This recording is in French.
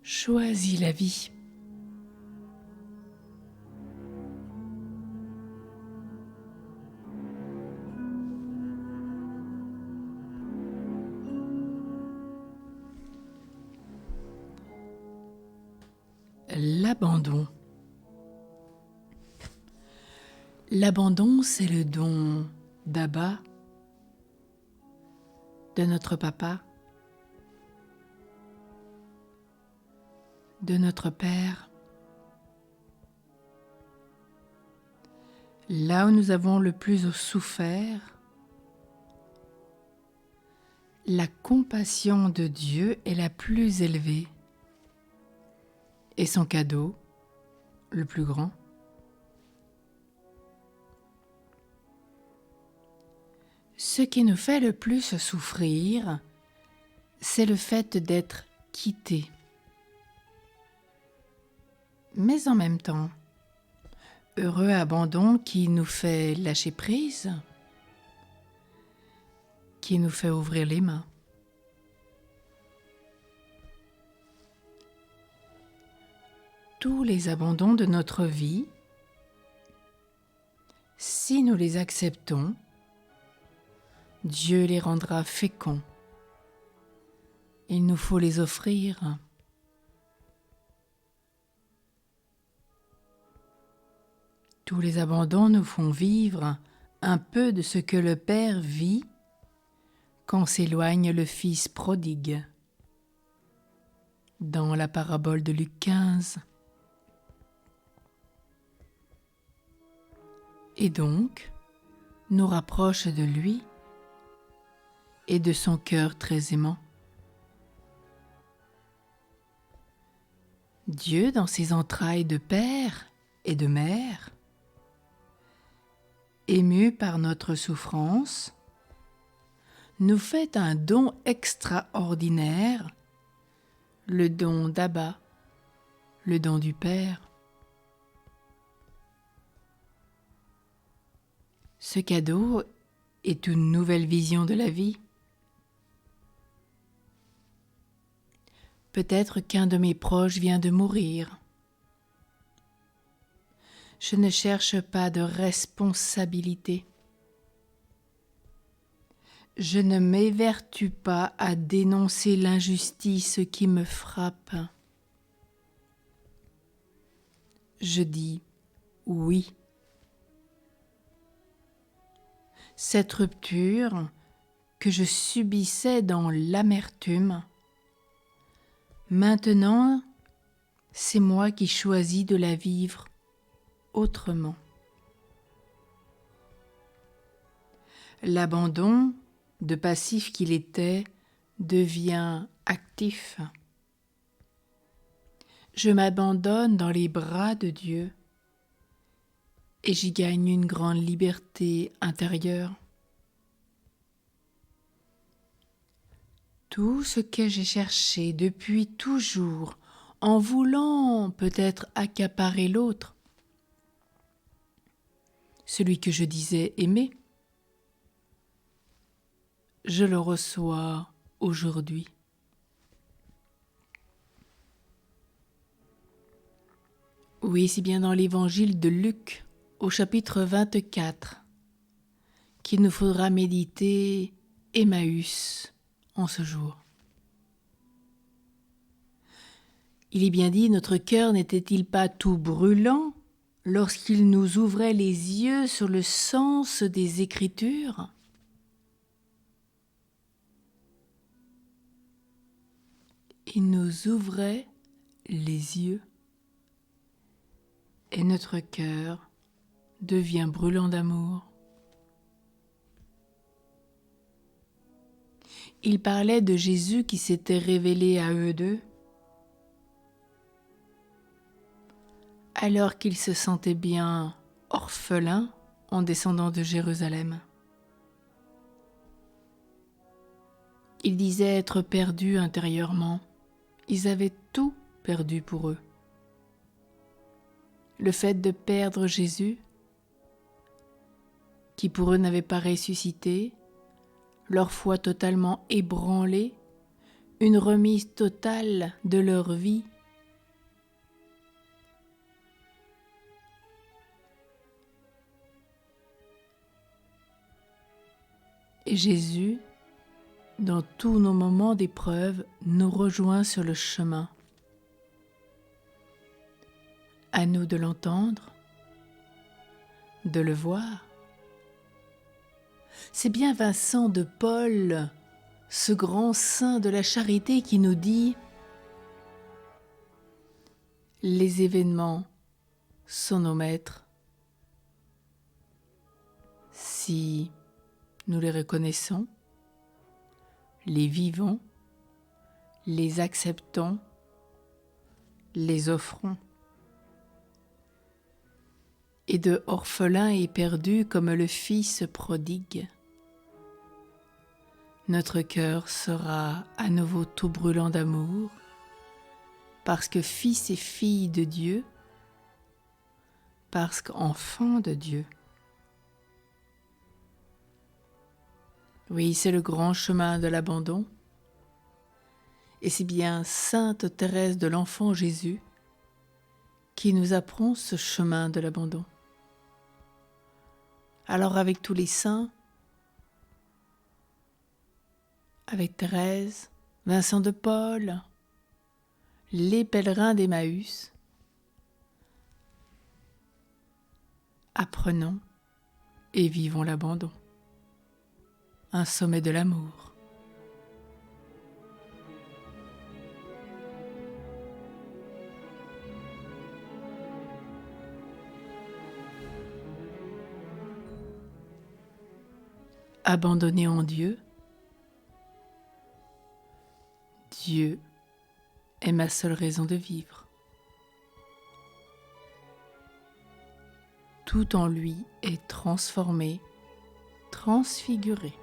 Choisis la vie. L'abandon. L'abandon, c'est le don d'Abba, de notre papa, de notre Père. Là où nous avons le plus souffert, la compassion de Dieu est la plus élevée et son cadeau le plus grand. Ce qui nous fait le plus souffrir, c'est le fait d'être quitté. Mais en même temps, heureux abandon qui nous fait lâcher prise, qui nous fait ouvrir les mains. Tous les abandons de notre vie, si nous les acceptons, Dieu les rendra féconds. Il nous faut les offrir. Tous les abandons nous font vivre un peu de ce que le Père vit quand s'éloigne le Fils prodigue. Dans la parabole de Luc 15. Et donc, nous rapproche de lui et de son cœur très aimant. Dieu, dans ses entrailles de père et de mère, ému par notre souffrance, nous fait un don extraordinaire, le don d'Abba, le don du Père. Ce cadeau est une nouvelle vision de la vie. Peut-être qu'un de mes proches vient de mourir. Je ne cherche pas de responsabilité. Je ne m'évertue pas à dénoncer l'injustice qui me frappe. Je dis oui. Cette rupture que je subissais dans l'amertume, maintenant, c'est moi qui choisis de la vivre autrement. L'abandon, de passif qu'il était, devient actif. Je m'abandonne dans les bras de Dieu et j'y gagne une grande liberté intérieure. Tout ce que j'ai cherché depuis toujours, en voulant peut-être accaparer l'autre, celui que je disais aimer, je le reçois aujourd'hui. Oui, c'est bien dans l'évangile de Luc, au chapitre 24, qu'il nous faudra méditer Emmaüs en ce jour. Il est bien dit, notre cœur n'était-il pas tout brûlant lorsqu'il nous ouvrait les yeux sur le sens des Écritures ? Il nous ouvrait les yeux et notre cœur devient brûlant d'amour. Il parlait de Jésus qui s'était révélé à eux deux, alors qu'il se sentait bien orphelin en descendant de Jérusalem. Il disait être perdu intérieurement. Ils avaient tout perdu pour eux. Le fait de perdre Jésus, qui pour eux n'avait pas ressuscité, leur foi totalement ébranlée, une remise totale de leur vie Et Jésus, dans tous nos moments d'épreuve, nous rejoint sur le chemin. À nous de l'entendre, de le voir. C'est bien Vincent de Paul, ce grand saint de la charité qui nous dit « Les événements sont nos maîtres. Si nous les reconnaissons, les vivons, les acceptons, les offrons. Et de orphelin et perdu comme le Fils prodigue, notre cœur sera à nouveau tout brûlant d'amour, parce que fils et fille de Dieu, parce qu'enfant de Dieu. Oui, c'est le grand chemin de l'abandon, et c'est bien Sainte Thérèse de l'Enfant Jésus qui nous apprend ce chemin de l'abandon. Alors avec tous les saints, avec Thérèse, Vincent de Paul, les pèlerins d'Emmaüs, apprenons et vivons l'abandon, un sommet de l'amour. Abandonné en Dieu, Dieu est ma seule raison de vivre. Tout en lui est transformé, transfiguré.